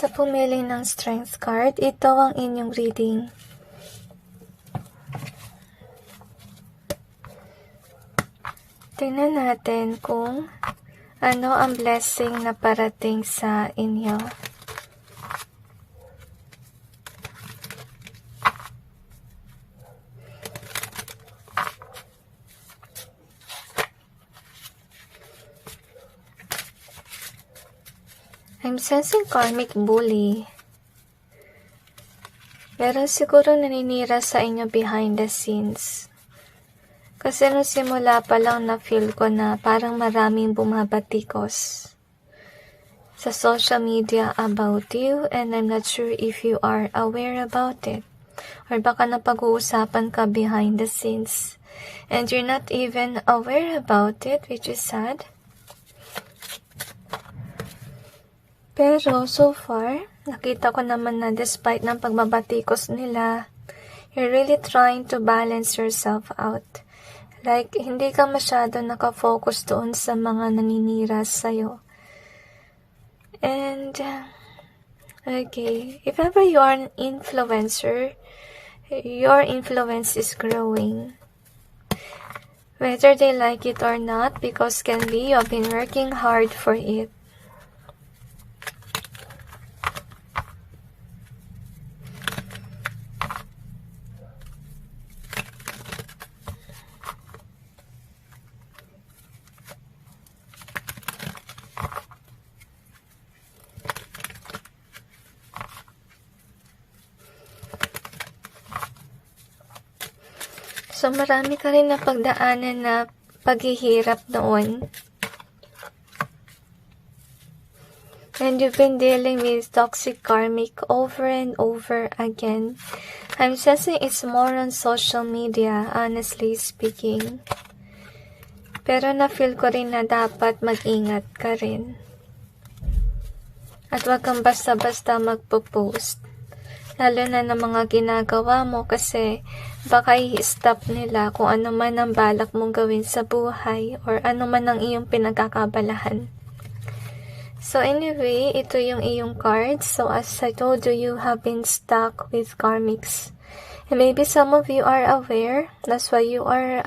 Sa pumili ng Strength card, ito ang inyong reading. Tingnan natin kung ano ang blessing na parating sa inyo. I'm sensing karmic bully. Meron siguro naninira sa inyo behind the scenes. Kasi nung simula pa lang na-feel ko na parang maraming bumabatikos sa social media about you, and I'm not sure if you are aware about it. Or baka napag-uusapan ka behind the scenes and you're not even aware about it, which is sad. Pero so far, nakita ko naman na despite ng pagbabatikos nila, you're really trying to balance yourself out. Like, hindi ka masyado nakafocus doon sa mga naninira sa'yo. And, okay, if ever you are an influencer, your influence is growing. Whether they like it or not, because can be you have been working hard for it. So, marami ka rin na pagdaanan na paghihirap noon. And you've been dealing with toxic karmic over and over again. I'm sensing it's more on social media, honestly speaking. Pero na-feel ko rin na dapat mag-ingat ka rin. At wag kang basta-basta magpo-post. Lalo na ng mga ginagawa mo kasi baka i-stop nila kung ano man ang balak mong gawin sa buhay or ano man ang iyong pinagkakabalahan. So anyway, ito yung iyong cards. So as I told you, you have been stuck with karmics. And maybe some of you are aware, that's why you are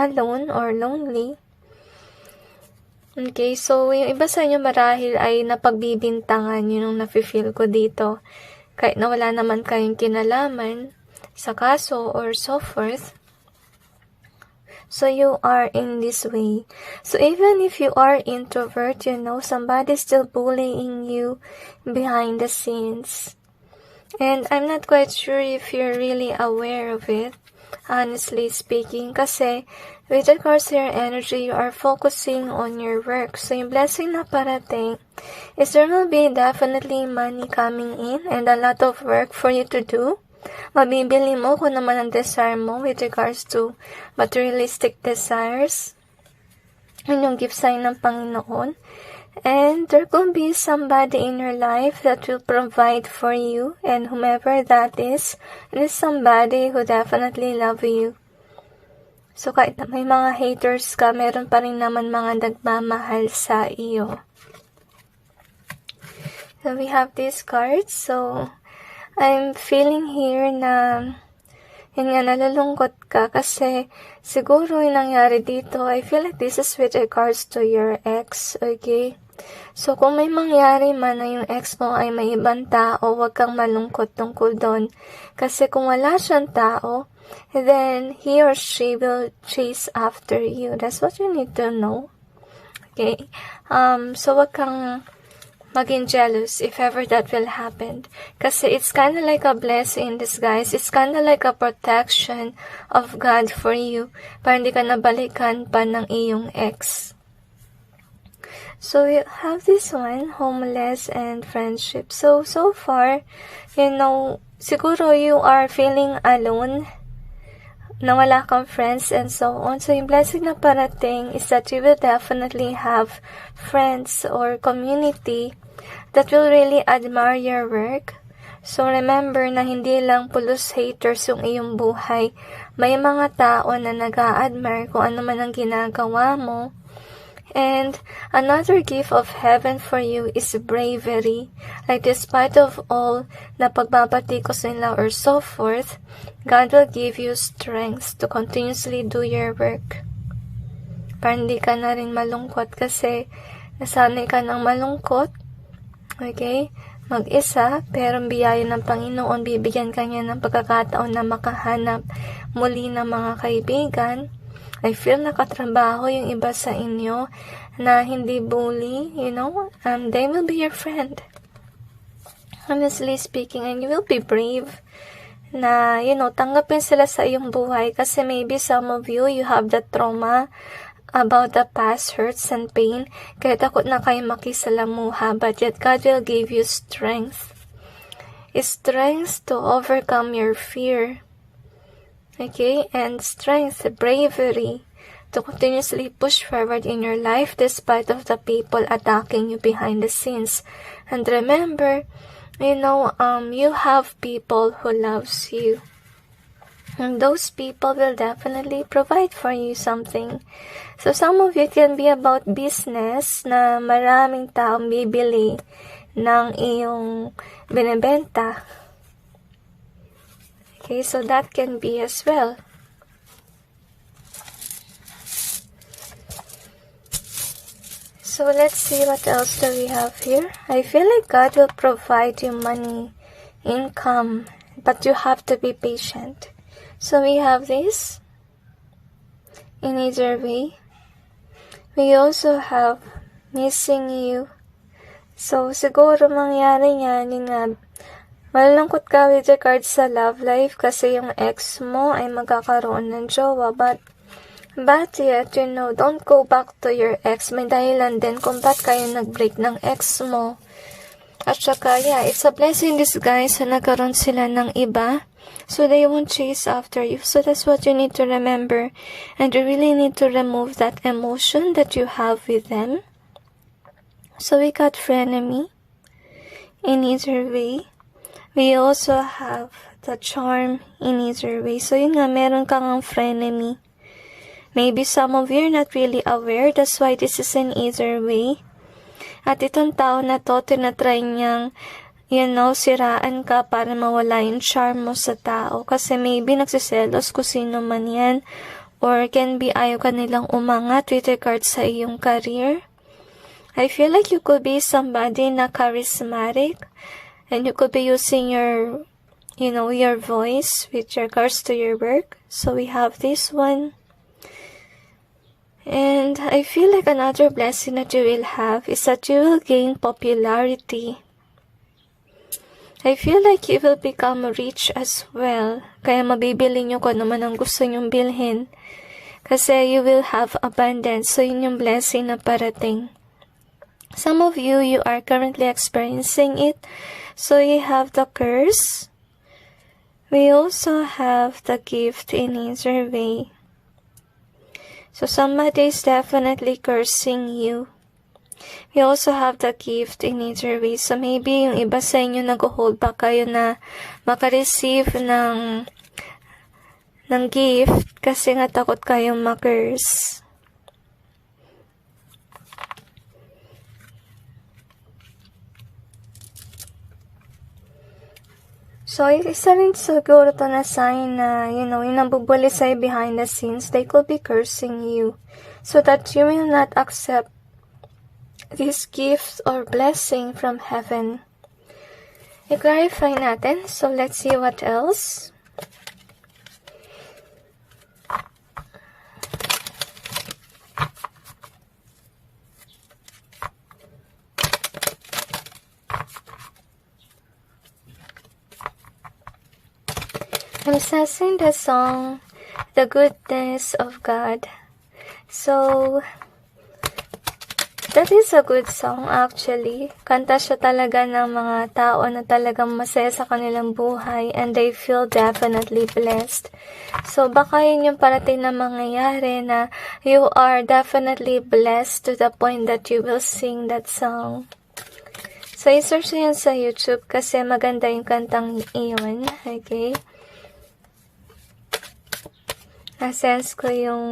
alone or lonely. Okay, so yung iba sa inyo marahil ay napagbibintangan yun yung nafe-feel ko dito. Kahit na wala naman kayong kinalaman sa kaso or so forth. So you are in this way. So even if you are introvert, you know, somebody's still bullying you behind the scenes. And I'm not quite sure if you're really aware of it, honestly speaking, kasi with regards to your energy, you are focusing on your work. So yung blessing na parating is there will be definitely money coming in and a lot of work for you to do. Mabibili mo kung naman ang desire mo with regards to materialistic desires. Yun yung gift sign ng Panginoon. And there will be somebody in your life that will provide for you, and whomever that is, it is somebody who definitely love you. So kahit na may mga haters ka, meron pa rin naman mga nagmamahal sa iyo. So we have these cards. So I'm feeling here na yun nga, nalulungkot ka kasi siguro yung nangyari dito, I feel like this is with regards to your ex, okay? So kung may mangyari man na yung ex mo ay may ibang tao, huwag kang malungkot tungkol doon. Kasi kung wala siyang tao, then he or she will chase after you. That's what you need to know. Okay? So wag kang maging jealous if ever that will happen. Kasi it's kind of like a blessing in disguise. It's kind of like a protection of God for you. Para hindi ka nabalikan pa ng iyong ex. So you have this one, homeless and friendship. So far, you know, siguro you are feeling alone, na wala kang friends and so on. So yung blessing na parating is that you will definitely have friends or community that will really admire your work. So remember na hindi lang pulos haters yung iyong buhay. May mga tao na nag-a-admire kung ano man ang ginagawa mo. And another gift of heaven for you is bravery. Like despite of all na pagbabatikos nila or so forth, God will give you strength to continuously do your work. Para hindi ka na rin malungkot kasi nasanay ka ng malungkot. Okay? Mag-isa, pero ang biyaya ng Panginoon, bibigyan ka niya ng pagkakataon na makahanap muli ng mga kaibigan. I feel nakatrabaho yung iba sa inyo na hindi bully, they will be your friend. Honestly speaking, and you will be brave na, tanggapin sila sa iyong buhay kasi maybe some of you have that trauma about the past hurts and pain, kaya takot na kayo makisalamuha, but yet God will give you strength. Strength to overcome your fear. Okay? And strength, bravery, to continuously push forward in your life despite of the people attacking you behind the scenes. And remember, you have people who loves you. And those people will definitely provide for you something. So some of it can be about business na maraming taong bibili ng iyong binebenta. Okay, so that can be as well. So let's see what else do we have here. I feel like God will provide you money, income, but you have to be patient. So we have this in either way. We also have missing you. So siguro mangyari niyan, yun nga, malungkot ka with regards sa love life kasi yung ex mo ay magkakaroon ng jowa. But yet, don't go back to your ex. May dahilan din kung ba't kayo nag-break ng ex mo. At saka, it's a blessing in disguise na nagkaroon sila ng iba. So they won't chase after you. So that's what you need to remember. And you really need to remove that emotion that you have with them. So we got frenemy in either way. We also have the charm in either way. So yun nga, meron kang frenemy. Maybe some of you are not really aware. That's why this is in either way. At itong tao na to, tinatry niyang siraan ka para mawala yung charm mo sa tao. Kasi maybe nagsiselos kung sino man yan. Or can be ayaw ka nilang umangat with regards sa iyong career. I feel like you could be somebody na charismatic. And you could be using your voice with regards to your work. So we have this one. And I feel like another blessing that you will have is that you will gain popularity. I feel like you will become rich as well. Kaya mabibili nyo kung naman ang gusto nyong bilhin. Kasi you will have abundance. So yun yung blessing na parating. Some of you are currently experiencing it. So you have the curse. We also have the gift in either way. So somebody is definitely cursing you. We also have the gift in either way. So maybe yung iba sa inyo nag-hold back kayo na makareceive ng gift kasi nga takot kayong ma-curse. So, isa rin siguro to na sign na, yung nabubuli sa'yo behind the scenes, they could be cursing you. So that you will not accept this gift or blessing from heaven. I-clarify natin. So, let's see what else. I'm sensing the song, The Goodness of God. So, that is a good song actually. Kanta siya talaga ng mga tao na talagang masaya sa kanilang buhay and they feel definitely blessed. So, baka yun yung parating na mangyayari na you are definitely blessed to the point that you will sing that song. So, i-search yan sa YouTube kasi maganda yung kantang iyon. Okay? Na-sense ko yung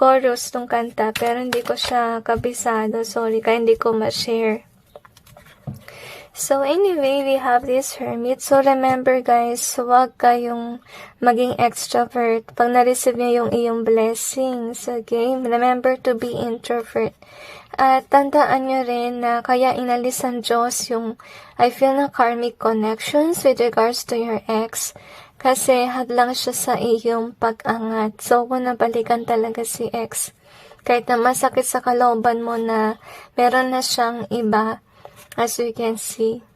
chorus ng kanta, pero hindi ko siya kabisado. Sorry, kaya hindi ko ma-share. So anyway, we have this hermit. So remember guys, huwag kayong maging extrovert pag na-receive niyo yung iyong blessings. Okay? Remember to be introvert. At tandaan nyo rin na kaya inalis ang Diyos yung I feel na karmic connections with regards to your ex. Kasi hadlang siya sa iyong pag-angat. So kung nabalikan talaga si ex, kahit na masakit sa kalooban mo na meron na siyang iba, as you can see.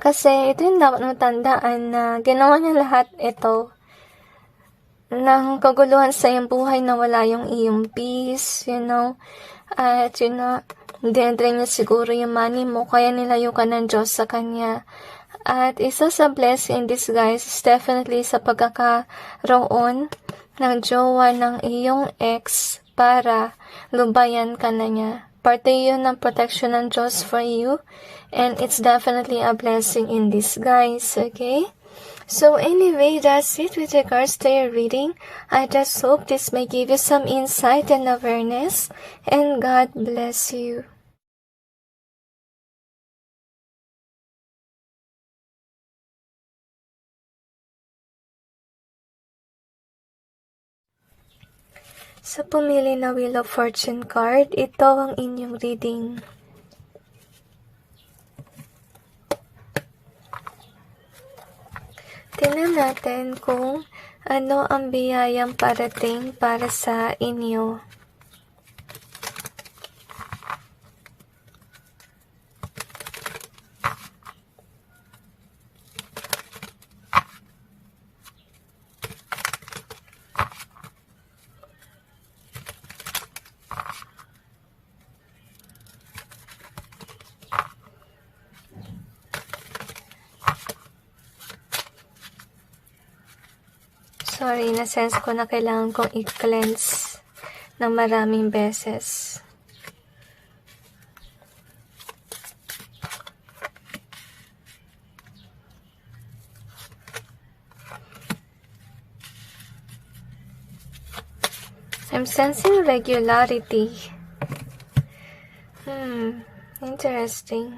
Kasi ito yung dapat matandaan na ginawa niya lahat ito ng kaguluhan sa iyong buhay na wala yung iyong peace, At dinadre niya siguro yung money mo, kaya nilayo ka ng Diyos sa kanya. At isa sa blessing in disguise is definitely sa pagkakaroon ng jowa ng iyong ex para lubayan ka na niya. Parte yun ng protection ng Diyos for you. And it's definitely a blessing in disguise, okay? So anyway, that's it with regards to your reading. I just hope this may give you some insight and awareness. And God bless you. Sa pumili na Wheel of Fortune card, ito ang inyong reading. Tingnan natin kung ano ang biyayang parating para sa inyo. Sorry, na-sense ko na kailangan kong i-cleanse ng maraming beses. I'm sensing regularity. Interesting.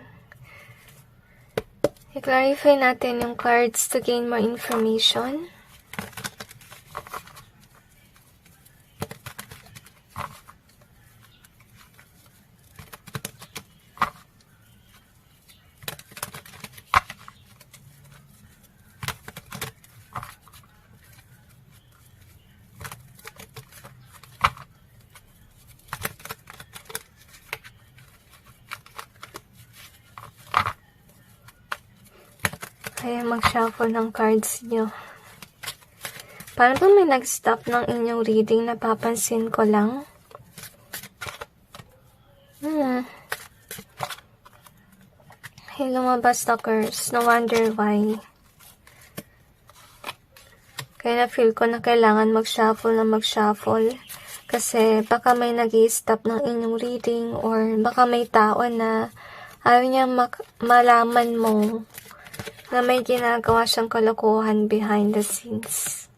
I-clarify natin yung cards to gain more information. Kaya mag-shuffle ng cards nyo. Paano ba may nag-stop ng inyong reading? Napapansin ko lang. Hey, lumabas na curse. No wonder why. Kaya na-feel ko na kailangan mag-shuffle. Kasi baka may nag-i-stop ng inyong reading or baka may tao na ayaw niya malaman mo na may ginagawa siyang kalokohan behind the scenes.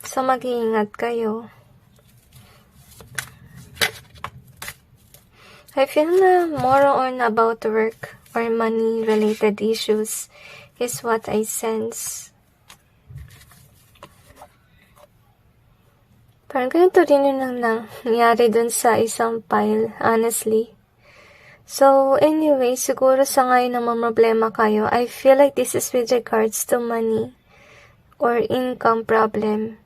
So, mag-iingat kayo. I feel na more on about work or money-related issues is what I sense. Parang ganito rin yung nangyari dun sa isang pile, honestly. So, anyway, siguro sa ngayon na problema kayo, I feel like this is with regards to money or income problem.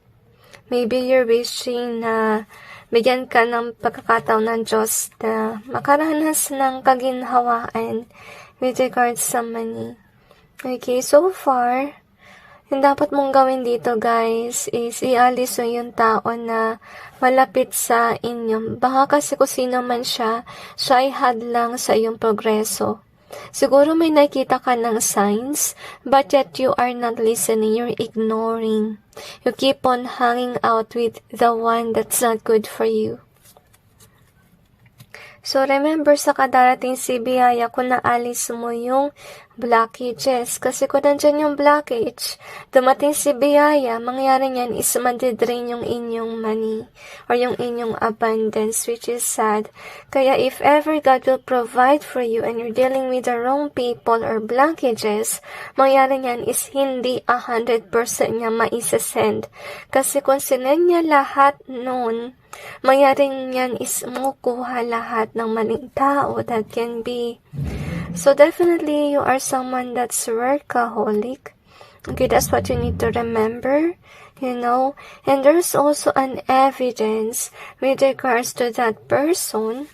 Maybe you're wishing na bigyan ka ng pagkakataon ng Diyos na makaranas ng kaginhawaan with regards sa money. Okay, so far, yung dapat mong gawin dito guys is ialis mo yung tao na malapit sa inyo. Baka kasi kung sino man siya ay hadlang sa iyong progreso. Siguro may nakita ka ng signs, but yet you are not listening, you're ignoring. You keep on hanging out with the one that's not good for you. So remember sa kadarating si biyaya kung naalis mo yung blockages. Kasi kung nandyan yung blockage, dumating si biyaya, mangyari niyan is madidrain yung inyong money or yung inyong abundance, which is sad. Kaya if ever God will provide for you and you're dealing with the wrong people or blockages, mangyari niyan is hindi 100% niya maisasend. Kasi kung sinend niya lahat noon, mangyari niyan is makukuha lahat ng maling tao that can be. So definitely you are someone that's workaholic. Okay, that's what you need to remember, And there's also an evidence with regards to that person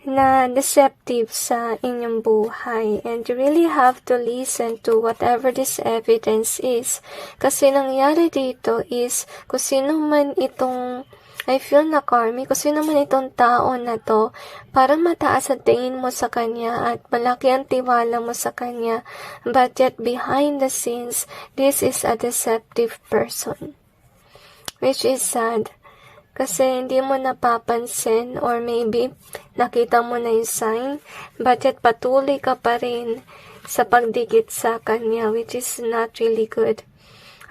na deceptive sa inyong buhay. And you really have to listen to whatever this evidence is. Kasi nangyari dito is, kung sino man itong I feel na karmi, kung sino man itong tao na to, parang mataas ang tingin mo sa kanya at malaki ang tiwala mo sa kanya. But yet behind the scenes, this is a deceptive person. Which is sad. Kasi hindi mo napapansin or maybe nakita mo na yung sign, but yet patuloy ka pa rin sa pagdikit sa kanya, which is not really good.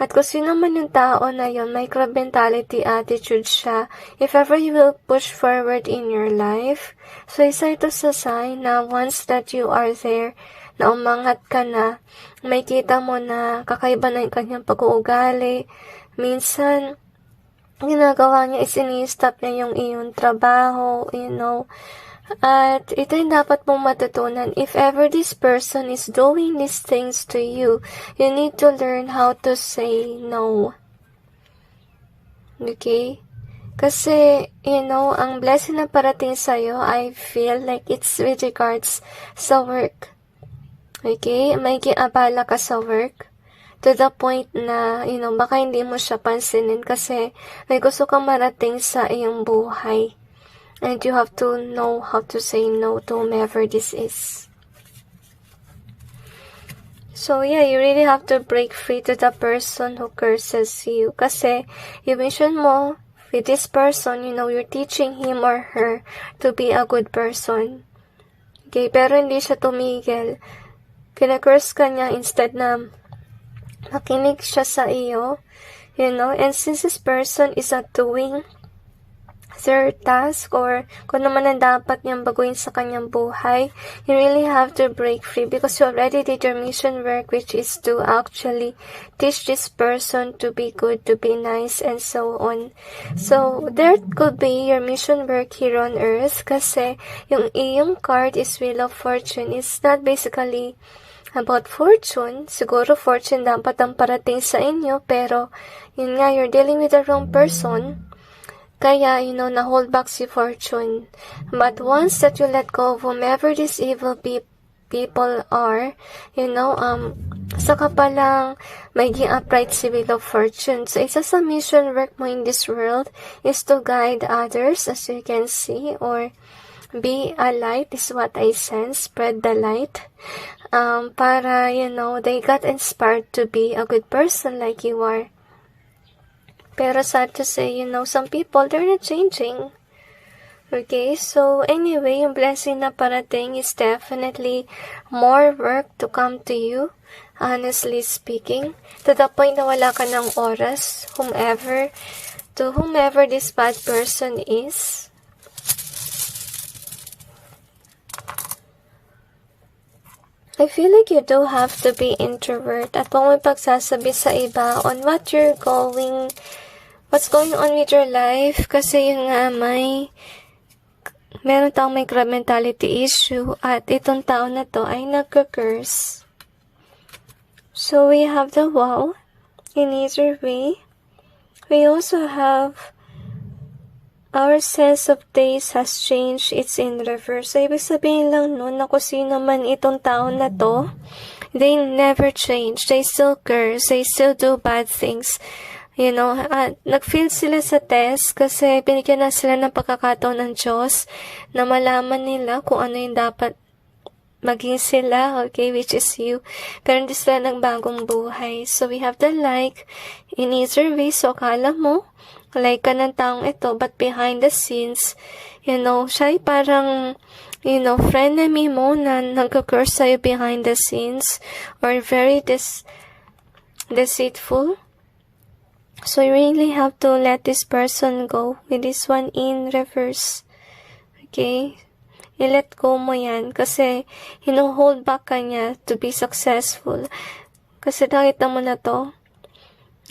At kung sino man yung tao na yun, microbe mentality attitude siya, if ever you will push forward in your life, so isa ito sa sign na once that you are there, na umangat ka na, may kita mo na kakaiba na yung kanyang pag-uugali. Minsan, ginagawa niya is ini-stop niya yung iyong trabaho, At ito yung dapat mong matutunan. If ever this person is doing these things to you, you need to learn how to say no. Okay? Kasi, ang blessing na parating sa'yo, I feel like it's with regards sa work. Okay? May kiabala ka sa work. To the point na, baka hindi mo siya pansinin kasi may gusto kang marating sa iyong buhay. And you have to know how to say no to whomever this is. So yeah, you really have to break free to the person who curses you. Kasi, yung mission mo with this person, you're teaching him or her to be a good person. Okay, pero hindi siya tumigil. Kinakurse ka niya instead na makinig siya sa iyo. And since this person is not doing their task or kung naman ang dapat niyang baguhin sa kanyang buhay, you really have to break free because you already did your mission work, which is to actually teach this person to be good, to be nice, and so on. So, there could be your mission work here on earth kasi yung iyong card is Wheel of Fortune. It's not basically about fortune. Siguro fortune dapat ang parating sa inyo, pero yun nga, you're dealing with the wrong person. Kaya, na-hold back si fortune. But once that you let go of whomever these evil people are, saka palang maging upright si Wheel of Fortune. So, isa sa mission work mo in this world is to guide others, as you can see, or be a light is what I sense. Spread the light. Para, they got inspired to be a good person like you are. Pero sad to say, some people, they're not changing. Okay, so anyway, yung blessing na parating is definitely more work to come to you, honestly speaking. To the point na wala ka ng oras, to whomever this bad person is. I feel like you do have to be introvert at huwag mo pagsasabi sa iba on what's going on with your life kasi yun nga meron taong may crab mentality issue at itong tao na to ay nagka-curse. So we have the Wow in either way. We also have our sense of taste has changed, it's in reverse. So ibig sabihin lang nun na kung sino man itong tao na to, they never change. They still curse. They still do bad things. Nag-fail sila sa test kasi binigyan na sila ng pagkakataon ng Diyos na malaman nila kung ano yung dapat maging sila, okay, which is you. Pero hindi sila nagbagong buhay. So, we have the like in either way. So, akala mo, like ka ng taong ito, but behind the scenes, siya ay parang frenemy mo na nagka-curse sa'yo behind the scenes or very deceitful. So you really have to let this person go with this one in reverse. Okay? I-let go mo yan kasi hold back ka niya to be successful. Kasi nakita mo na to.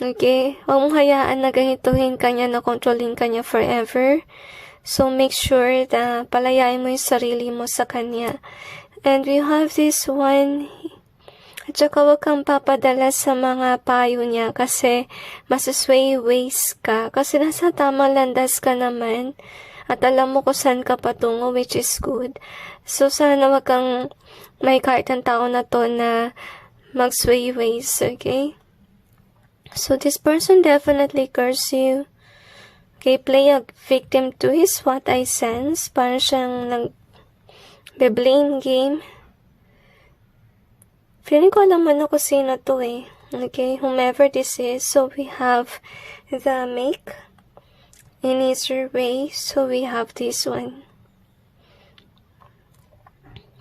Okay? Huwag mong hayaan na ganituhin ka niya, na controlling ka niya forever. So make sure na palayain mo yung sarili mo sa kanya. And we have this one. At saka huwag kang papadala sa mga payo niya kasi masasway ways ka. Kasi nasa tamang landas ka naman at alam mo kung saan ka patungo, which is good. So sana huwag kang may kahit ang tao na to na mag-sway ways, okay? So this person definitely curse you. Okay, play a victim to is what I sense. Parang siyang nag-blame game. Feeling ko alam mo na kung sino to eh. Okay, whomever this is. So we have the make in easier way. So we have this one.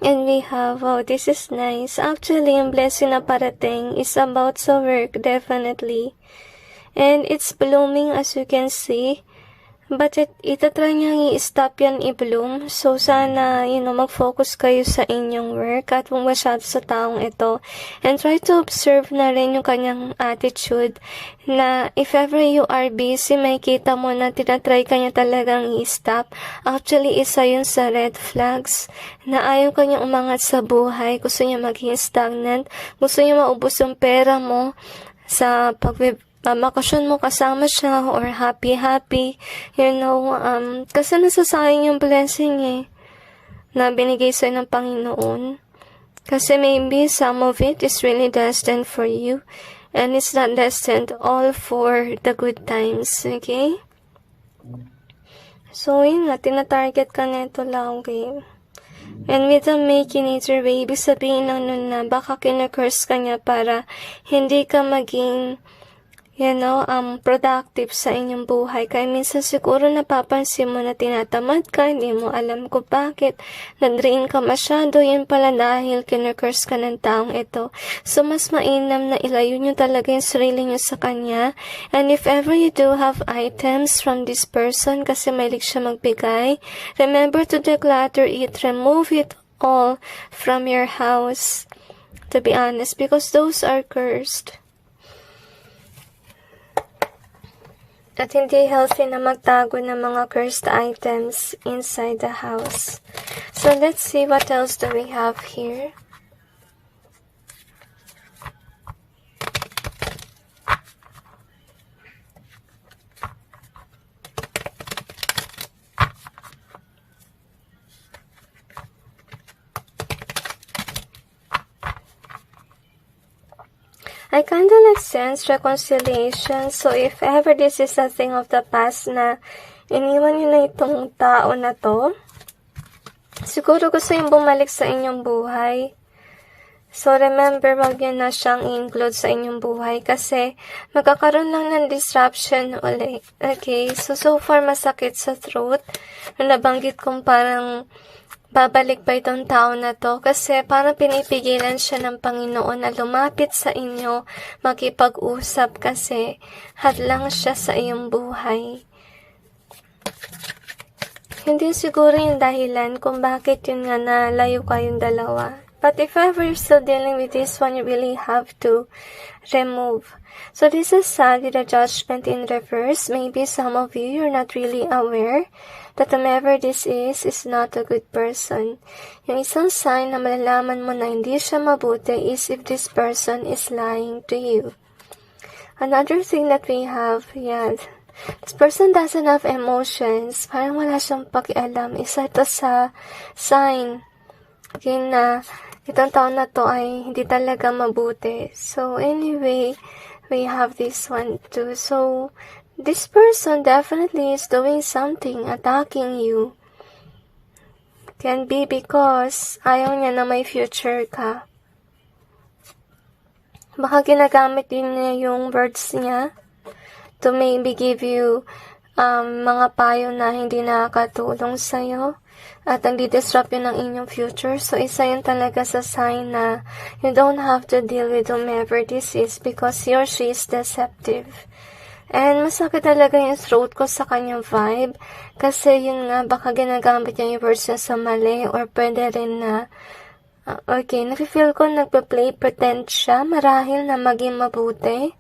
And we have, oh, this is nice. Actually, yung blessing na parating is about sa work, definitely. And it's blooming as you can see. But itatry niyang i-stop yan i-bloom. So, sana, mag-focus kayo sa inyong work at huwag masyado sa taong ito. And try to observe na rin yung kanyang attitude na if ever you are busy, may kita mo na tinatry ka niya talagang i-stop. Actually, isa yun sa red flags na ayaw ka niya umangat sa buhay. Gusto niya maging stagnant. Gusto niya maubos yung pera mo sa bakasyon mo kasama siya or happy, kasi nasasayang yung blessing na binigay sa'yo ng Panginoon. Kasi maybe some of it is really destined for you and it's not destined all for the good times, okay? So, yun nga, tinatarget ka neto lang, okay? And with the making nature way, ibig sabihin lang nun na baka kinakurse ka niya para hindi ka maging productive sa inyong buhay. Kaya minsan siguro napapansin mo na tinatamad ka, hindi mo alam kung bakit, na-drain ka masyado, yun pala dahil kinurse ka ng taong ito. So, mas mainam na ilayo nyo talaga yung sarili nyo sa kanya. And if ever you do have items from this person, kasi mahilig siya magbigay, remember to declutter it, remove it all from your house, to be honest, because those are cursed. At hindi healthy na magtago ng mga cursed items inside the house. So let's see what else do we have here. I kinda sense reconciliation. So, if ever this is a thing of the past na iniwan nyo na itong tao na to, siguro gusto yung bumalik sa inyong buhay. So, remember, wag nyo na siyang i-include sa inyong buhay kasi magkakaroon lang ng disruption ulit. Okay? So far masakit sa throat. Nabanggit kong parang babalik pa itong tao na to kasi parang pinipigilan siya ng Panginoon na lumapit sa inyo, makipag-usap kasi hadlang siya sa iyong buhay. Hindi siguro yung dahilan kung bakit yun nga nalayo kayong dalawa. But if ever you're still dealing with this one, you really have to remove. So this is sad with the judgment in reverse. Maybe some of you're not really aware that whomever this is not a good person. Yung isang sign na malalaman mo na hindi siya mabuti is if this person is lying to you. Another thing that we have, this person doesn't have emotions. Parang wala siyang pakialam. Isa ito sa sign na itong taon na to ay hindi talaga mabuti. So anyway, we have this one too. So this person definitely is doing something, attacking you. Can be because ayaw niya na may future ka. Baka ginagamit din niya yung words niya to maybe give you mga payo na hindi nakakatulong sa'yo. at nagdi-disrupt yun ng inyong future. So, isa yun talaga sa sign na you don't have to deal with whomever this is because he or she is deceptive. And masakit talaga yung throat ko sa kanyang vibe kasi yun nga, baka ginagamit niya yung words niya sa mali or pwede rin na okay, nafe-feel ko nagpa-play pretend siya marahil na maging mabuti.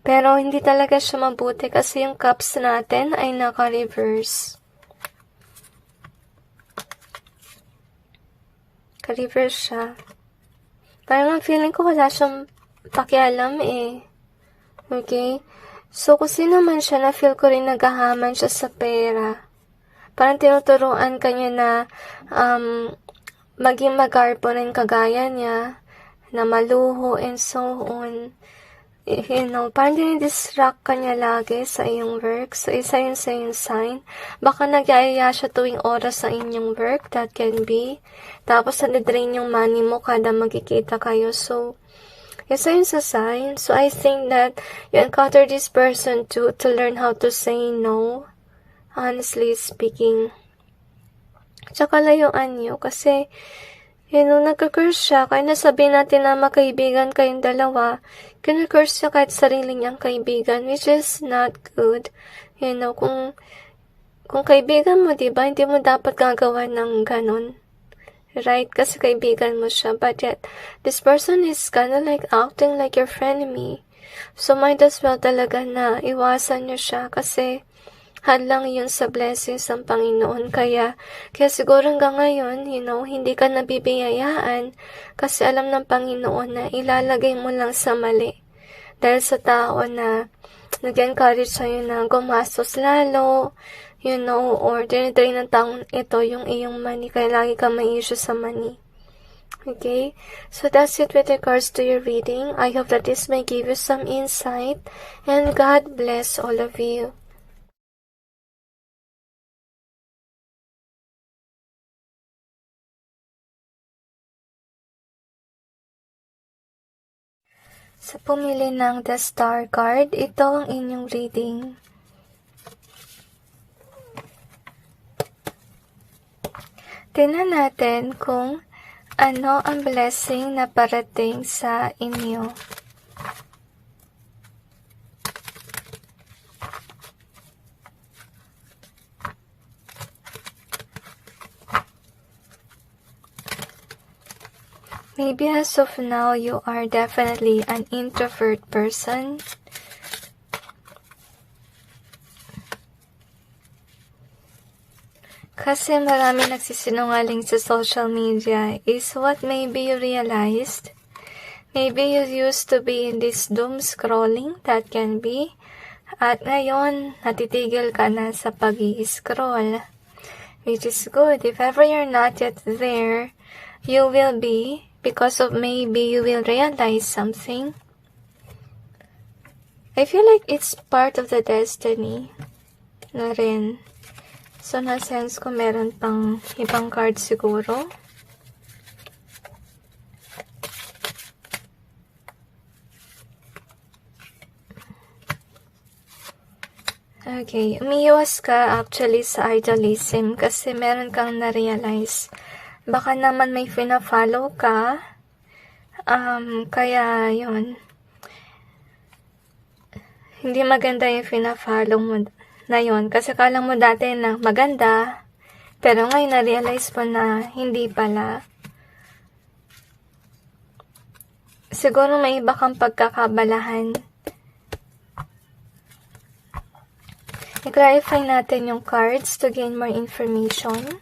Pero hindi talaga siya mabuti kasi yung cups natin ay naka-reverse. Ka-reverse siya. Parang ang feeling ko wala siyang pakialam eh. Okay? So, kung sino man siya, na-feel ko rin naghahaman siya sa pera. Parang tinuturuan kanya na maging magarpo rin kagaya niya, na maluho and so on. You know, parang dinidistract ka niya lagi sa iyong work. So, isa yun sa iyong sign. Baka nagyayaya siya tuwing oras sa inyong work. That can be. Tapos, nadidrain yung money mo kada magkikita kayo. So, isa yun sa sign. So, I think that you encounter this person too to learn how to say no. Honestly speaking. Tsaka layuan niyo kasi nagka-curse siya, kaya nasabihin natin na magkaibigan kayong dalawa, kina-curse siya kahit sarili niyang kaibigan, which is not good. Kung kaibigan mo, diba, hindi mo dapat gagawa ng ganun. Right? Kasi kaibigan mo siya, but yet, this person is kinda like acting like your frenemy. So, might as well talaga na iwasan niyo siya kasi hadlang yun sa blessings ng Panginoon. Kaya siguro hanggang ngayon, hindi ka nabibiyayaan kasi alam ng Panginoon na ilalagay mo lang sa mali. Dahil sa tao na nag-encourage sa'yo na gumastos lalo, or dinidrain ng taong ito yung iyong money, kaya lagi ka may issue sa money. Okay? So that's it with regards to your reading. I hope that this may give you some insight, and God bless all of you. Sa pumili ng The Star card, ito ang inyong reading. Tingnan natin kung ano ang blessing na parating sa inyo. Maybe as of now, you are definitely an introvert person. Kasi marami nagsisinungaling sa social media is what maybe you realized. Maybe you used to be in this doom scrolling, that can be. At ngayon, natitigil ka na sa pag-i-scroll. Which is good. If ever you're not yet there, you will be. Because of maybe you will realize something. I feel like it's part of the destiny na rin. So, na-sense ko meron pang ibang card siguro. Okay, umiiwas ka actually sa idolism kasi meron kang na-realize. Baka naman may fina-follow ka, kaya yun, hindi maganda yung fina-follow mo na yun, kasi kala mo dati na maganda, pero ngayon na-realize mo na hindi pala. Siguro may iba kang pagkakabalahan. I-clarify natin yung cards to gain more information.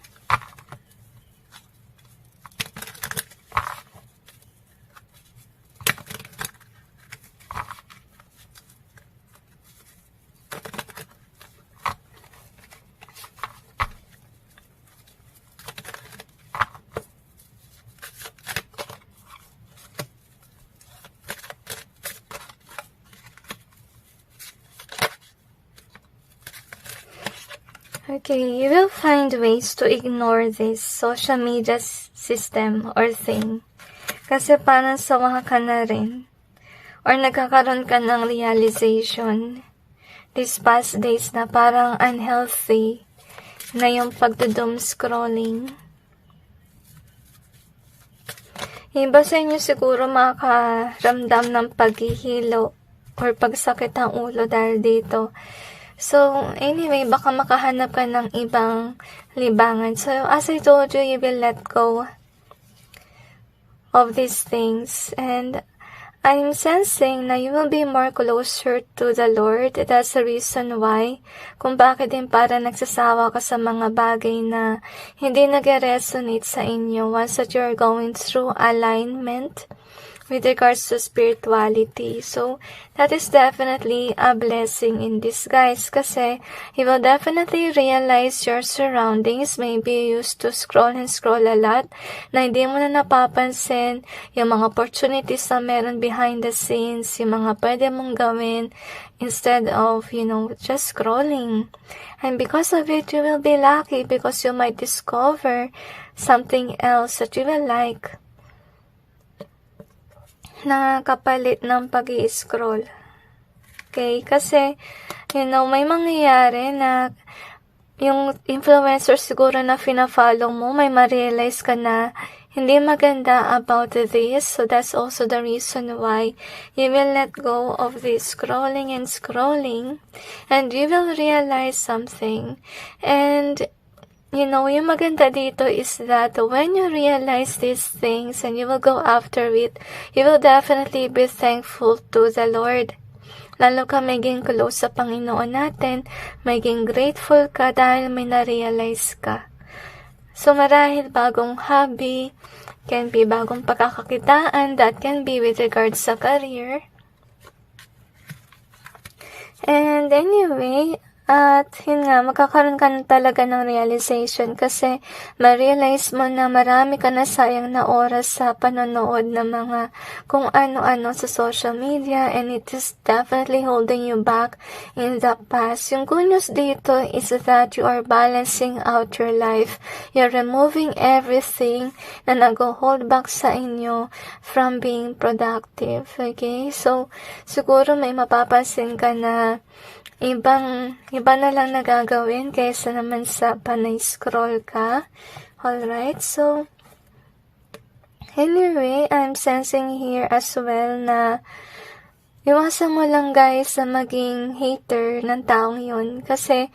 Okay, you will find ways to ignore this social media system or thing. Kasi parang sawa ka na rin. Or nagkakaroon ka ng realization these past days na parang unhealthy na yung pagdo-doom scrolling. Iba sa inyo siguro makakaramdam ng paghihilo or pagsakit ng ulo dahil dito. So, anyway, baka makahanap ka ng ibang libangan. So, as I told you, you will let go of these things. And I'm sensing na you will be more closer to the Lord. That's the reason why kung bakit din para nagsasawa ka sa mga bagay na hindi nag-resonate sa inyo once that you're going through alignment with regards to spirituality. So, that is definitely a blessing in disguise kasi you will definitely realize your surroundings. Maybe you used to scroll and scroll a lot na hindi mo na napapansin yung mga opportunities na meron behind the scenes, yung mga pwede mong gawin instead of, just scrolling. And because of it, you will be lucky because you might discover something else that you will like na kapalit ng pag-i-scroll. Okay? Kasi, may mangyayari na yung influencer siguro na fina-follow mo, may ma-realize ka na hindi maganda about this. So, that's also the reason why you will let go of this scrolling and scrolling and you will realize something. And yung maganda dito is that when you realize these things and you will go after it, you will definitely be thankful to the Lord. Lalo ka maging close sa Panginoon natin, maging grateful ka dahil may na-realize ka. So marahil bagong hobby, can be bagong pagkakakitaan, that can be with regards sa career. And anyway, at yun nga, magkakaroon ka talaga ng realization kasi ma-realize mo na marami ka na sayang na oras sa panonood ng mga kung ano-ano sa social media and it is definitely holding you back in the past. Yung good news dito is that you are balancing out your life. You're removing everything na nag-hold back sa inyo from being productive. Okay? So, siguro may mapapansin ka na iba na lang nagagawin kaysa naman sa panay-scroll ka. Alright, so, anyway, I'm sensing here as well na iwasan mo lang guys na maging hater ng taong yun. Kasi,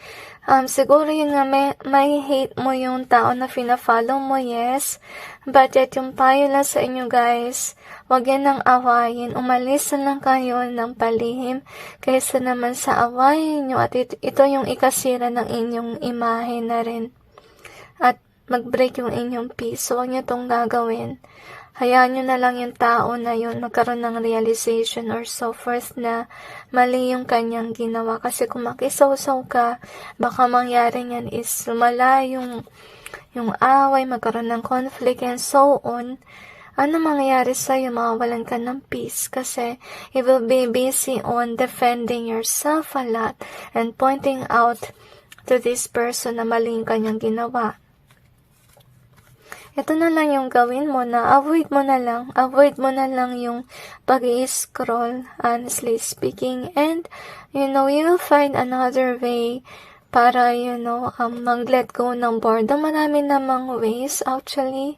siguro yun nga, may hate mo yung tao na fina-follow mo, yes. But yet, yung payo lang sa inyo guys, wag yan nang awayin. Umalis na lang kayo ng palihim kaysa naman sa awayin nyo. At ito yung ikasira ng inyong imahe na rin. At mag-break yung inyong peace. So, wag nyo itong gagawin. Hayaan nyo na lang yung tao na yun magkaroon ng realization or so forth na mali yung kanyang ginawa. Kasi kung makisaw-saw ka, baka mangyari niyan is lumala yung away, magkaroon ng conflict and so on. Ano mangyayari sa'yo? Mawawalan ka ng peace kasi you will be busy on defending yourself a lot and pointing out to this person na maling kanyang ginawa. Ito na lang yung gawin mo na avoid mo na lang yung pag-i-scroll, honestly speaking, and you will find another way para mag-let go ng boredom. Marami namang ways actually.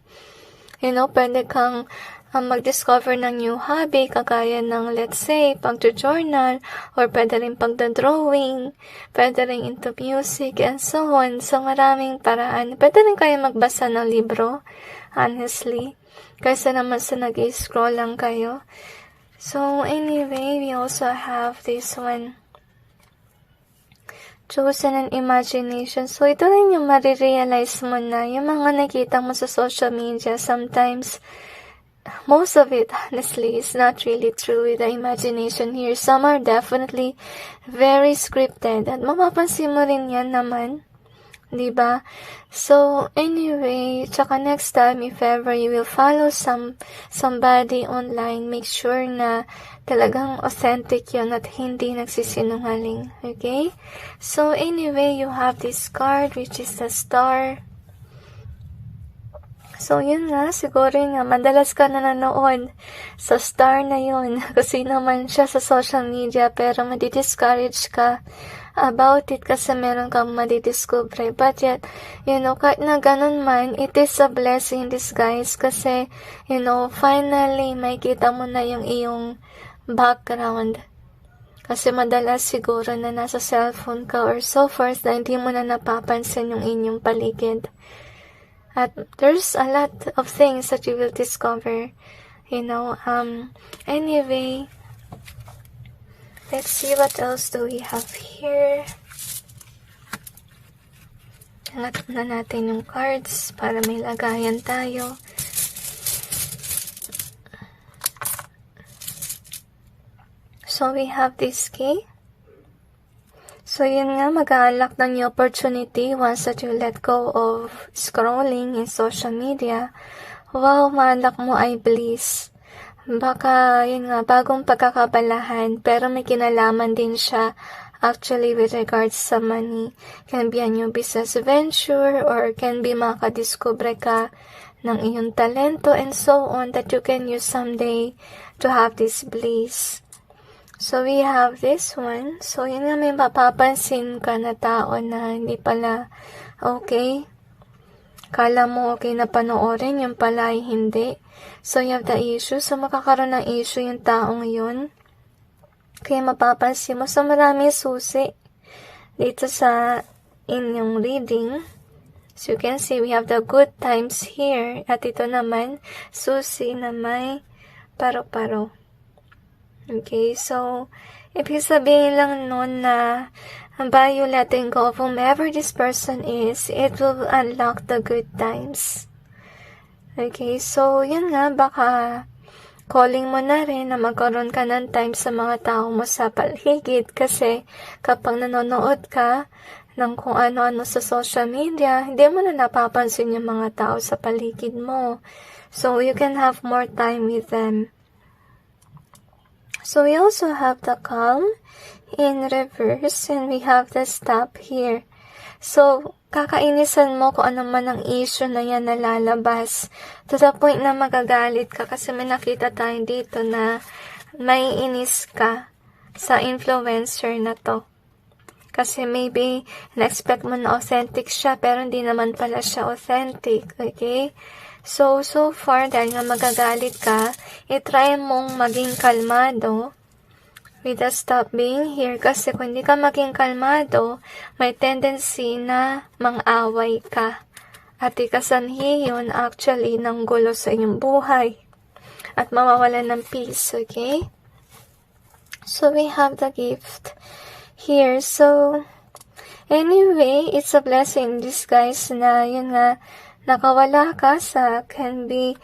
Pwede kang mag-discover ng new hobby, kagaya ng, let's say, pag-journal, or pwede rin pagda-drawing, pwede rin into music, and so on. So, maraming paraan. Pwede rin kayo magbasa ng libro, honestly, kaysa naman sa nag-scroll lang kayo. So, anyway, we also have this one. Chosen and imagination. So, ito rin yung marirealize mo na yung mga nakita mo sa social media, sometimes, most of it, honestly, is not really true with the imagination here. Some are definitely very scripted. At mapapansin mo rin yan naman. Diba? So, anyway, tsaka next time, if ever you will follow somebody online, make sure na talagang authentic yun at hindi nagsisinungaling. Okay? So, anyway, you have this card, which is the star. So, yun nga, siguro yun nga, madalas ka na nanood sa star na yun, kasi naman siya sa social media, pero madi-discourage ka about it kasi meron kang madidiscover. But yet, kahit na ganun man, it is a blessing in disguise kasi, finally, may kita mo na yung iyong background. Kasi madalas siguro na nasa cellphone ka or so forth na hindi mo na napapansin yung inyong paligid. At there's a lot of things that you will discover, anyway, let's see what else do we have here. Angat na natin yung cards para may lagayan tayo. So we have this key. So, yun nga, mag-a-unlock ng new opportunity once that you let go of scrolling in social media. Wow, ma-unlock mo ay bliss. Baka, yun nga, bagong pagkakabalahan, pero may kinalaman din siya actually with regards sa money. Can be a new business venture or can be makadiscover ka ng iyong talento and so on that you can use someday to have this bliss. So, we have this one. So, yun nga, may mapapansin ka na tao na hindi pala okay. Kala mo okay na panoorin, yung pala ay hindi. So, you have the issue. So, makakaroon ng issue yung taong yun. Kaya mapapansin mo. So, marami susi dito sa inyong reading. So, you can see we have the good times here. At ito naman, susi na may paro-paro. Okay, so, ibig sabihin lang nun na by you letting go of whomever this person is, it will unlock the good times. Okay, so, yun nga, baka calling mo na rin na magkaroon ka ng time sa mga tao mo sa paligid kasi kapag nanonood ka ng kung ano-ano sa social media, hindi mo na napapansin yung mga tao sa paligid mo. So, you can have more time with them. So, we also have the calm in reverse and we have the stop here. So, kakainisan mo kung ano man ang issue na yan na lalabas. To the point na magagalit ka kasi may nakita tayo dito na may inis ka sa influencer na to. Kasi maybe na-expect mo na authentic siya pero hindi naman pala siya authentic. Okay? So far, dahil nga magagalit ka, itry mong maging kalmado with the stop being here. Kasi kung hindi ka maging kalmado, may tendency na mang-away ka. At ikasanhi yun actually ng gulo sa inyong buhay. At mawawalan ng peace, okay? So we have the gift here. So, anyway, it's a blessing in disguise na yun nga, nakawala ka sa can be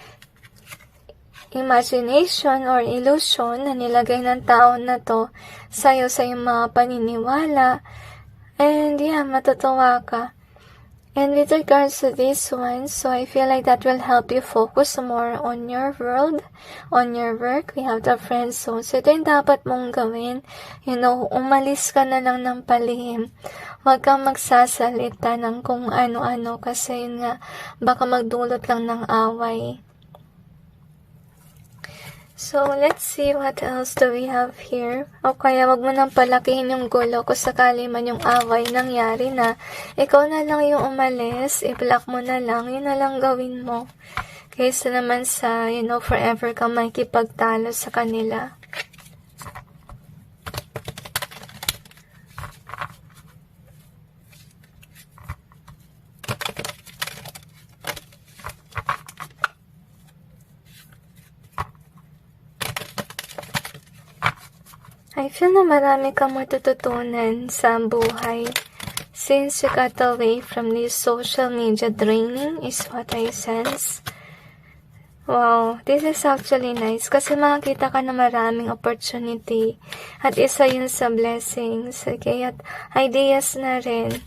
imagination or illusion na nilagay ng tao na to sa'yo sa iyong mga paniniwala. And yeah, matutuwa ka. And with regards to this one, so I feel like that will help you focus more on your world, on your work. We have the friend zone. So ito yung dapat mong gawin. Umalis ka na lang ng palihim. Huwag kang magsasalita ng kung ano-ano kasi yun nga, baka magdulot lang ng away. So, let's see what else do we have here. O kaya wag mo nang palakihin yung gulo kung sakali man yung away nangyari na ikaw na lang yung umalis, i-block mo na lang, yun na lang gawin mo. Kaysa naman sa, forever kang makikipagtalo sa kanila. I feel na marami kang matututunan sa buhay since you got away from this social media draining is what I sense. Wow, this is actually nice kasi makakita ka na maraming opportunity at isa yun sa blessings, okay? At ideas na rin.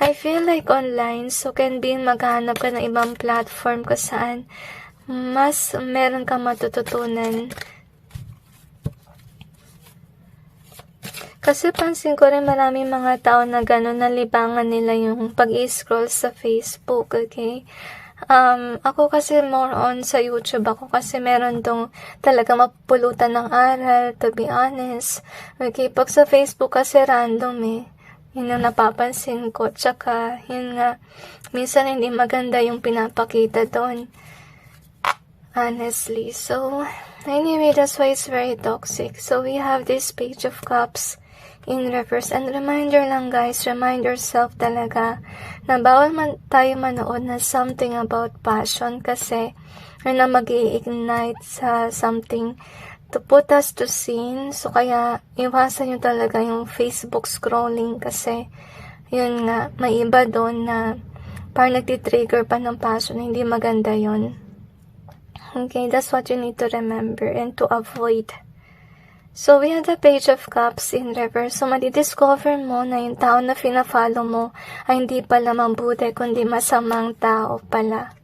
I feel like online, so can be maghanap ka ng ibang platform kung saan mas meron kang matututunan. Kasi pansin ko rin maraming mga tao na gano'n na libangan nila yung pag-i-scroll sa Facebook, okay? Ako kasi more on sa YouTube ako kasi meron tong talaga mapupulutan ng aral, to be honest. Okay, pag sa Facebook kasi random eh. Yun ang napapansin ko. Tsaka, yun nga, minsan hindi maganda yung pinapakita doon. Honestly. So, anyway, that's why it's very toxic. So, we have this Page of Cups in reverse. And reminder lang guys, remind yourself talaga na bawal man tayo manood na something about passion kasi yun na mag-i-ignite sa something to put us to sin. So, kaya iwasan nyo talaga yung Facebook scrolling kasi yun nga, may iba doon na parang nagtitrigger pa ng passion. Hindi maganda yun. Okay, that's what you need to remember and to avoid. So, we have the Page of Cups in reverse. So, madidiscover mo na yung tao na fina-follow mo ay hindi pala mabuti, kundi masamang tao pala.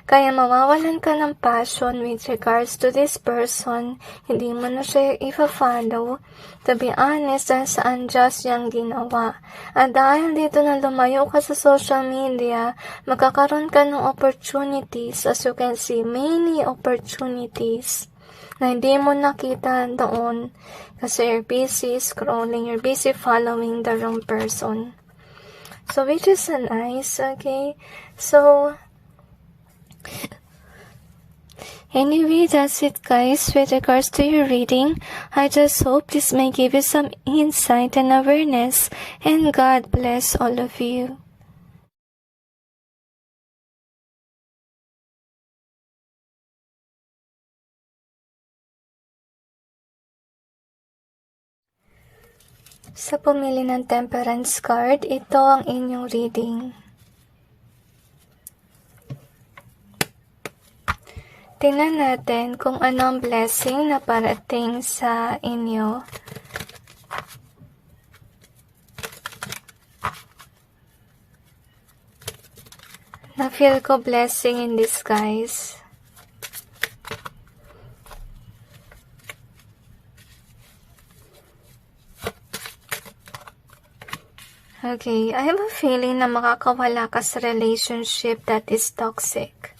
Kaya mawawalan ka ng passion with regards to this person. Hindi mo na siya i-follow. To be honest, dahil sa unjust yung ginawa. At dahil dito na lumayo ka sa social media, magkakaroon ka ng opportunities. As you can see, many opportunities na hindi mo nakita doon kasi you're busy scrolling, you're busy following the wrong person. So, which is nice, okay? So, anyway, that's it guys with regards to your reading. I just hope this may give you some insight and awareness, and God bless all of you. Sa pumili ng Temperance card, ito ang inyong reading. Tingnan natin kung ano ang blessing na parating sa inyo. Na-feel ko blessing in disguise. Okay, I have a feeling na makakawala ka sa relationship that is toxic.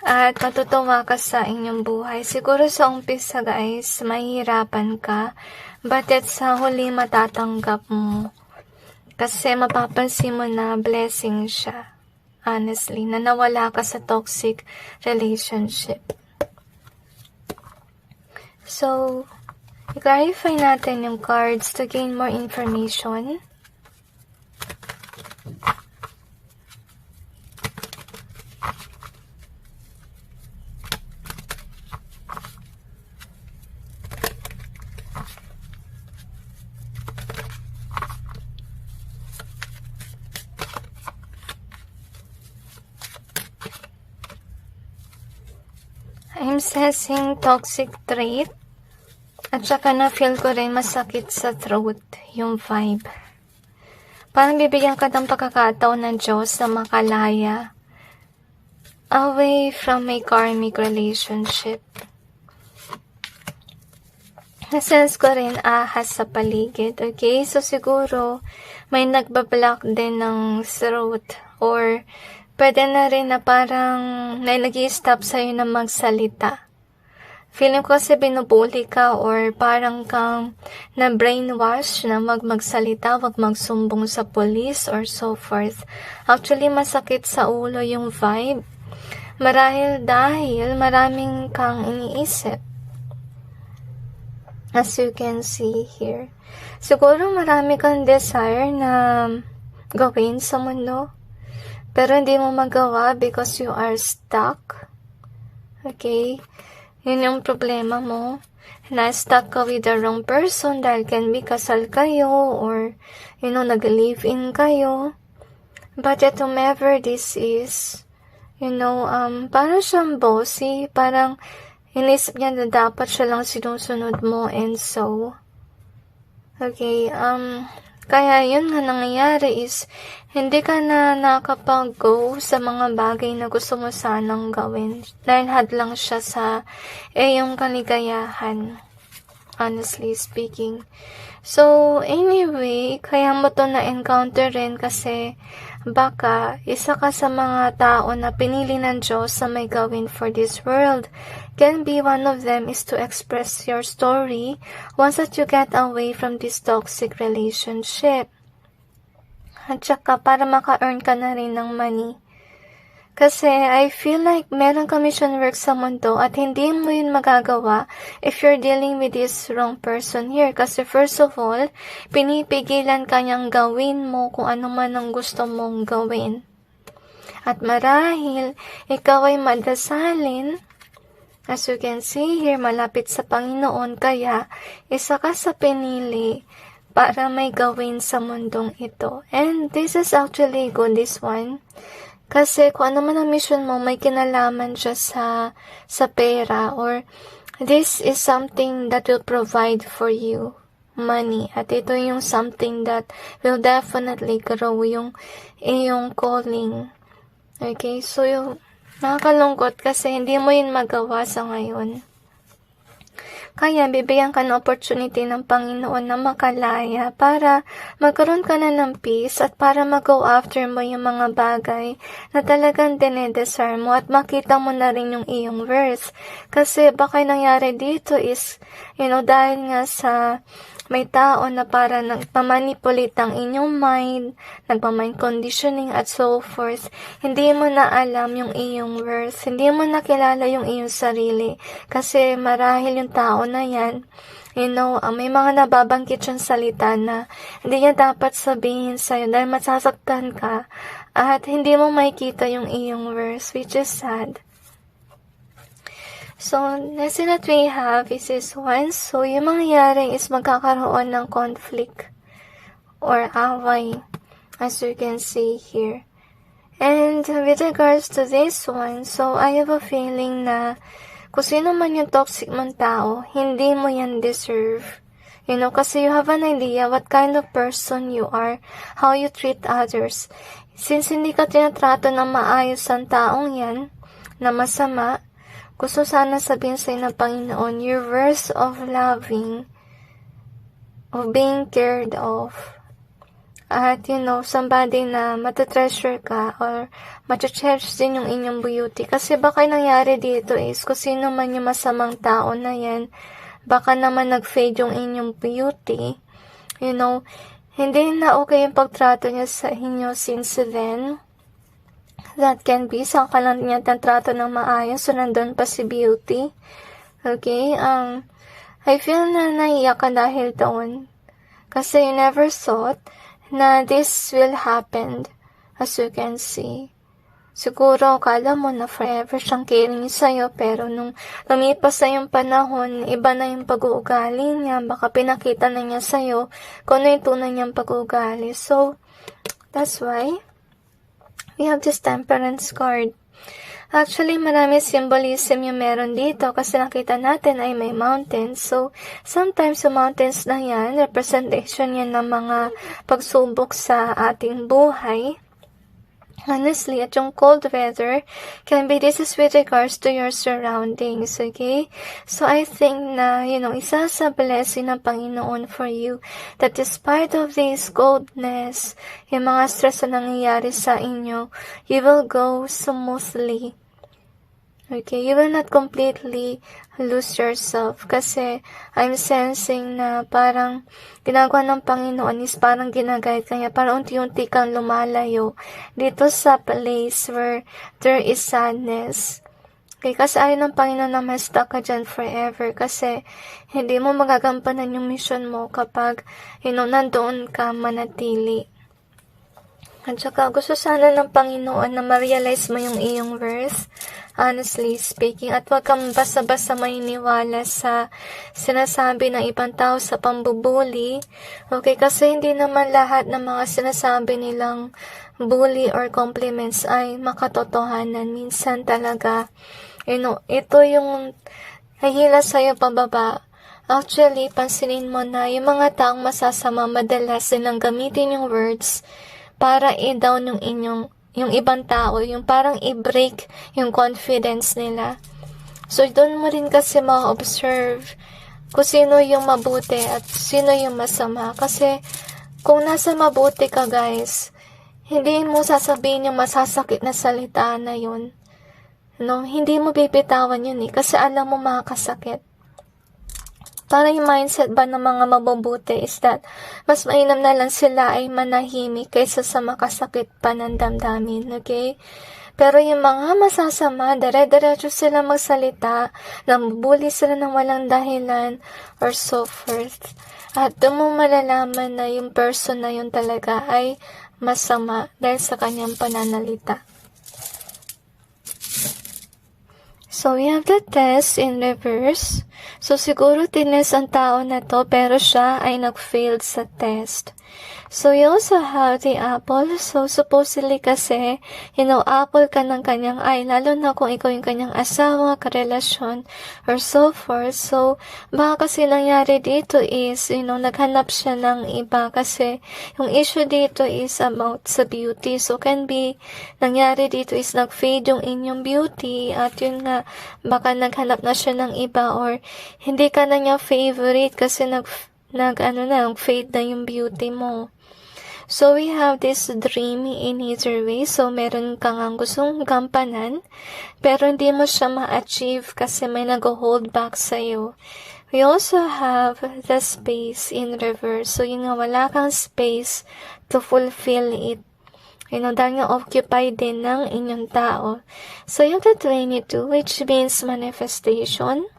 At matutuwa ka sa inyong buhay. Siguro sa umpisa guys, mahihirapan ka. But at sa huli matatanggap mo. Kasi mapapansin mo na blessing siya. Honestly, na nawala ka sa toxic relationship. So, i-clarify natin yung cards to gain more information. I'm sensing toxic trait. At saka na-feel ko rin masakit sa throat yung vibe. Parang bibigyan ka ng pagkakataon ng Diyos na makalaya away from a karmic relationship. Na-sense ko rin ahas sa paligid. Okay? So siguro may nagbablock din ng throat or pwede na rin na parang nag-i-stop sa'yo na magsalita. Feeling ko kasi binubuli ka or parang kang na-brainwash na wag magsalita, wag magsumbong sa police or so forth. Actually, masakit sa ulo yung vibe. Marahil dahil maraming kang iniisip. As you can see here. Siguro marami kang desire na gawin sa mundo. Pero hindi mo magawa because you are stuck. Okay? Yun yung problema mo. Na-stuck ka with the wrong person dahil can be kasal kayo or, nag-live-in kayo. But yet, whomever this is, parang siyang bossy. Parang inisip niya na dapat siya lang sinusunod mo and so. Okay, kaya yun nga nangyayari is, hindi ka na nakapag-go sa mga bagay na gusto mo sanang gawin. Dahil hadlang siya sa iyong kaligayahan. honestly speaking. So, anyway, kaya mo to na-encounter rin kasi baka isa ka sa mga tao na pinili ng Diyos sa may gawin for this world. Can be one of them is to express your story once that you get away from this toxic relationship. At saka para maka-earn ka na rin ng money. Kasi I feel like meron ka mission work sa mundo at hindi mo yun magagawa if you're dealing with this wrong person here. Kasi first of all, pinipigilan ka niyang gawin mo kung ano man ang gusto mong gawin. At marahil, ikaw ay madasalin. As you can see here, malapit sa Panginoon, kaya isa ka sa pinili para may gawin sa mundong ito. And this is actually good, this one. Kasi kung ano man ang mission mo, may kinalaman siya sa pera, or this is something that will provide for you money. At ito yung something that will definitely grow yung iyong calling. Okay, so yung nakakalungkot kasi hindi mo yun magawa sa ngayon. Kaya, bibigyan ka ng opportunity ng Panginoon na makalaya para magkaroon ka na ng peace at para mag-go after mo yung mga bagay na talagang dinedesire mo at makita mo na rin yung iyong worth. Kasi baka nangyari dito is, dahil nga sa may tao na para nagpamanipulate ang inyong mind, nagpa-mind conditioning at so forth, hindi mo na alam yung iyong worth, hindi mo na kilala yung iyong sarili, kasi marahil yung tao na yan, may mga nababanggit siyang salita na hindi niya dapat sabihin sa'yo dahil masasaktan ka at hindi mo makikita yung iyong worth, which is sad. So, next that we have is this one. So, yung mangyayari is magkakaroon ng conflict or away, as you can see here. And with regards to this one, so I have a feeling na kung sino man yung toxic mong tao, hindi mo yan deserve. Kasi you have an idea what kind of person you are, how you treat others. Since hindi ka tinatrato ng maayos ang taong yan, na masama, gusto sana sabihin sa'yo ng Panginoon, you're worth of loving, of being cared of. At somebody na matatreasure ka or matacherish din yung inyong beauty. Kasi baka nangyari dito is, kung sino man yung masamang tao na yan, baka naman nag-fade yung inyong beauty. Hindi na okay yung pagtrato niya sa inyo since then. That can be, sa ka lang niya trato ng maayos, so nandun pa si beauty. Okay, I feel na naiyak ka dahil doon. Kasi you never thought na this will happen, as you can see. Siguro, akala mo na forever siyang caring sa'yo, pero nung lumipas na yung panahon, iba na yung pag-uugali niya, baka pinakita na niya sa'yo kung ano yung tunay niyang pag-uugali. So, that's why we have this temperance card. Actually, marami symbolism yung meron dito kasi nakita natin ay may mountains. So, sometimes yung mountains na yan, representation yan ng mga pagsubok sa ating buhay. Honestly, at yung cold weather can be, this is with regards to your surroundings, okay? So, I think na, isa sa blessing ng Panginoon for you, that despite of this coldness, yung mga stress na nangyayari sa inyo, you will go smoothly. Okay, you will not completely lose yourself kasi I'm sensing na parang ginagawa ng Panginoon is parang ginaguide ka niya, parang unti-unti kang lumalayo dito sa place where there is sadness. Okay, kasi ayaw ng Panginoon na ma-stuck ka dyan forever kasi hindi mo magagampanan yung mission mo kapag, nandoon ka manatili. At saka gusto sana ng Panginoon na ma-realize mo yung iyong worth, honestly speaking, at huwag kang basta-basta maniniwala sa sinasabi ng ibang tao sa pambubuli. Okay, kasi hindi naman lahat ng mga sinasabi nilang bully or compliments ay makatotohanan. Minsan talaga, ito yung hihila sa'yo pababa. Actually, pansinin mo na yung mga taong masasama madalas silang gamitin yung words para i-down yung ibang tao, yung parang i-break yung confidence nila. So, doon mo rin kasi ma-observe kung sino yung mabuti at sino yung masama. Kasi kung nasa mabuti ka guys, hindi mo sasabihin yung masasakit na salita na yun. No, hindi mo bibitawan yun kasi alam mo makakasakit. Para yung mindset ba ng mga mabubuti is that mas mainam na lang sila ay manahimik kaysa sa makasakit pa ng damdamin, okay? Pero yung mga masasama, dire-diretso sila magsalita, nambubuli sila ng walang dahilan, or so forth. At doon mo malalaman na yung person na yun talaga ay masama dahil sa kanyang pananalita. So, we have the test in reverse. So, siguro tinest ang tao na to, pero siya ay nag-failed sa test. So, we also have the apple. So, supposedly kasi, apple ka ng kanyang eye, lalo na kung ikaw yung kanyang asawa, karelasyon, or so forth. So, baka kasi nangyari dito is, naghanap siya ng iba kasi yung issue dito is about sa beauty. So, can be, nangyari dito is nag-fade yung inyong beauty at yun nga, baka naghanap na siya ng iba or hindi ka na niya favorite kasi nag-fade na yung beauty mo. So, we have this dream in either way. So, meron kang ang gustong gampanan, pero hindi mo siya ma-achieve kasi may nag-hold back sa'yo. We also have the space in reverse. So, yun nga, wala kang space to fulfill it. Dahil nga occupied din ng inyong tao. So, you have the 22, which means manifestation.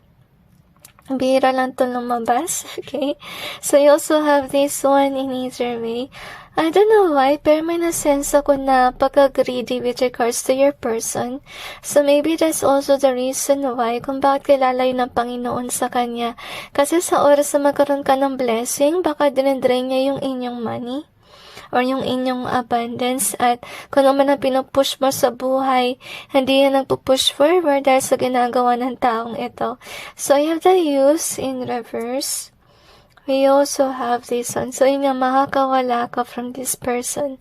Bira lang to lumabas, okay? So, you also have this one in either way. I don't know why, pero may nasense ako na pagka-greedy with regards to your person. So, maybe that's also the reason why kung bakit kilala yun ng Panginoon sa kanya. Kasi sa oras na magkaroon ka ng blessing, baka dinendrain niya yung inyong money or yung inyong abundance. At kung naman ang pinupush mo sa buhay, hindi yan nagpupush forward dahil sa ginagawa ng taong ito. So, you have the use in reverse. We also have this one. So, yun nga, makakawala ka from this person.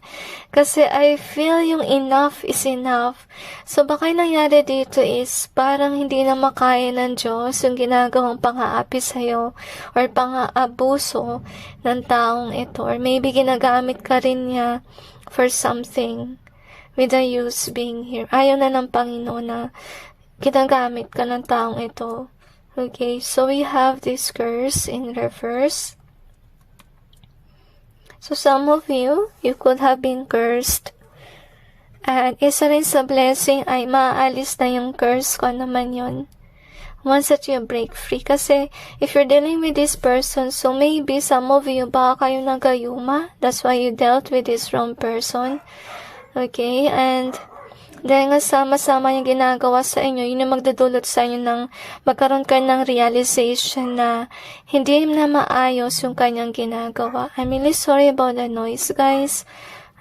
Kasi I feel yung enough is enough. So, baka yung nangyari dito is parang hindi na makaya ng Diyos yung ginagawang pang-aapi sa'yo or pang-aabuso ng taong ito. Or maybe ginagamit ka rin niya for something with the use being here. Ayaw na ng Panginoon na ginagamit ka ng taong ito. Okay, so we have this curse in reverse. So some of you could have been cursed. At isa rin sa blessing ay maaalis na yung curse ko naman yun. Once that you break free. Kasi if you're dealing with this person, so maybe some of you baka kayo nagayuma. That's why you dealt with this wrong person. Okay, and dahil nga sama-sama yung ginagawa sa inyo, yun yung magdudulot sa inyo ng magkaroon ka ng realization na hindi na maayos yung kanyang ginagawa. I'm really sorry about the noise, guys.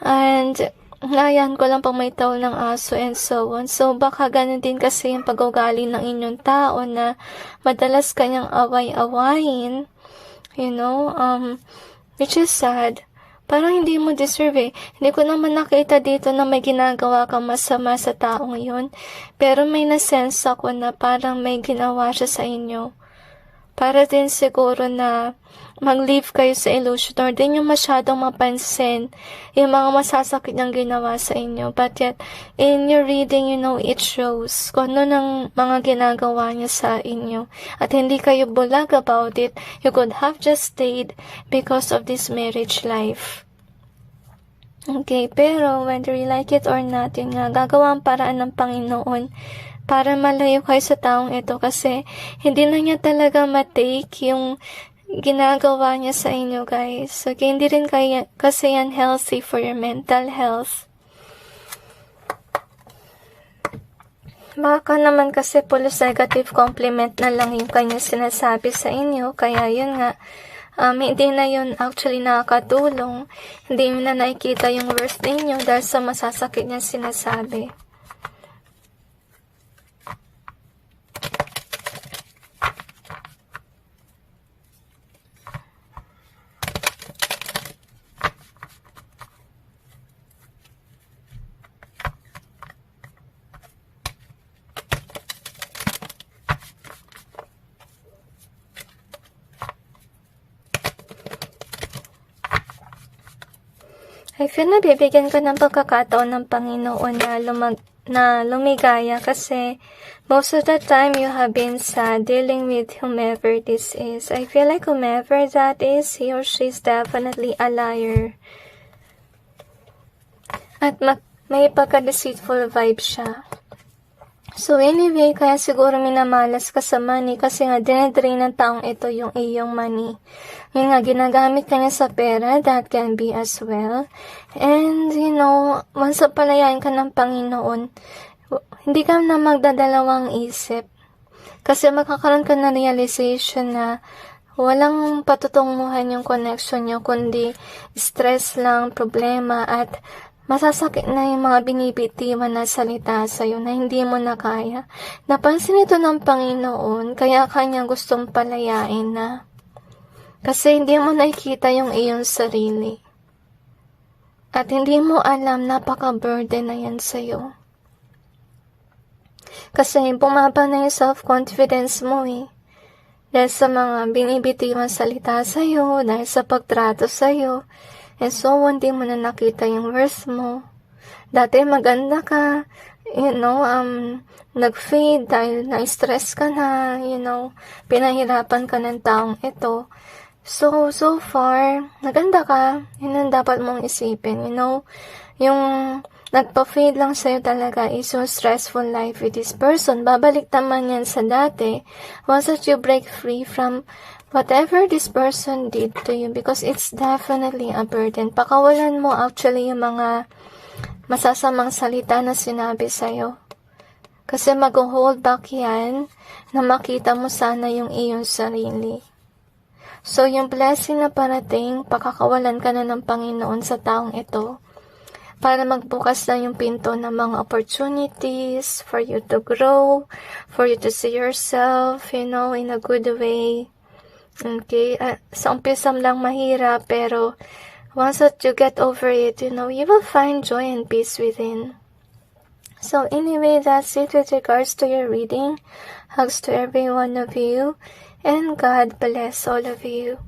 And ngayon ko lang pang may taol ng aso and so on. So, baka ganun din kasi yung pag-ugali ng inyong tao na madalas kanyang away-awayin, which is sad. Parang hindi mo deserve eh. Hindi ko naman nakita dito na may ginagawa kang masama sa taong yun. Pero may nasense ako na parang may ginawa siya sa inyo. Para din siguro na mag-live kayo sa illusion or din yung masyadong mapansin yung mga masasakit niyang ginawa sa inyo. But yet, in your reading, it shows kung ano ng mga ginagawa niya sa inyo. At hindi kayo bulag about it. You could have just stayed because of this marriage life. Okay, pero whether you like it or not, yun nga, gagawa ang paraan ng Panginoon para malayo kayo sa taong ito kasi hindi na niya talaga matake yung ginagawa niya sa inyo, guys. Okay, hindi rin kasi yan healthy for your mental health. Baka naman kasi pulos negative compliment na lang yung kanya sinasabi sa inyo, kaya yun nga, hindi na yun actually nakakatulong. Hindi mo na nakikita yung worth ninyo dahil sa masasakit niya sinasabi. I feel na bibigyan ka ng pagkakataon ng Panginoon na lumigaya kasi most of the time you have been sad dealing with whomever this is. I feel like whomever that is, he or she is definitely a liar. At may pagka-deceitful vibe siya. So anyway, kaya siguro minamalas ka sa money kasi nga dinedrain ng taong ito yung iyong money. Yung nga, ginagamit ka niya sa pera, that can be as well. And, once na palayain ka ng Panginoon, hindi ka na magdadalawang isip. Kasi magkakaroon ka na realization na walang patutunguhan yung connection nyo, kundi stress lang, problema, at masasakit na yung mga binibitiwan na salita sa'yo na hindi mo na kaya. Napansin ito ng Panginoon, kaya kanya gustong palayain na. Kasi hindi mo nakikita yung iyong sarili. At hindi mo alam, napaka-burden na yan sa'yo. Kasi bumaba na yung self-confidence mo eh. Dahil sa mga binibitiwan salita sa'yo, dahil sa pagtrato sa'yo, and so, hindi mo na nakita yung worth mo. Dati maganda ka, nag-fade dahil na-stress ka na, pinahirapan ka ng taong ito. So far, naganda ka, yun ang dapat mong isipin, yung nagpa-fade lang sa'yo talaga is yung stressful life with this person. Babalik naman yan sa dati, once that you break free from whatever this person did to you, because it's definitely a burden. Pakawalan mo actually yung mga masasamang salita na sinabi sa'yo. Kasi mag-hold back yan na makita mo sana yung iyong sarili. So, yung blessing na parating, pakakawalan ka na ng Panginoon sa taong ito para magbukas na yung pinto ng mga opportunities for you to grow, for you to see yourself, in a good way. Okay, sa umpisa lang mahirap, pero once that you get over it, you will find joy and peace within. So anyway, that's it with regards to your reading. Hugs to every one of you, and God bless all of you.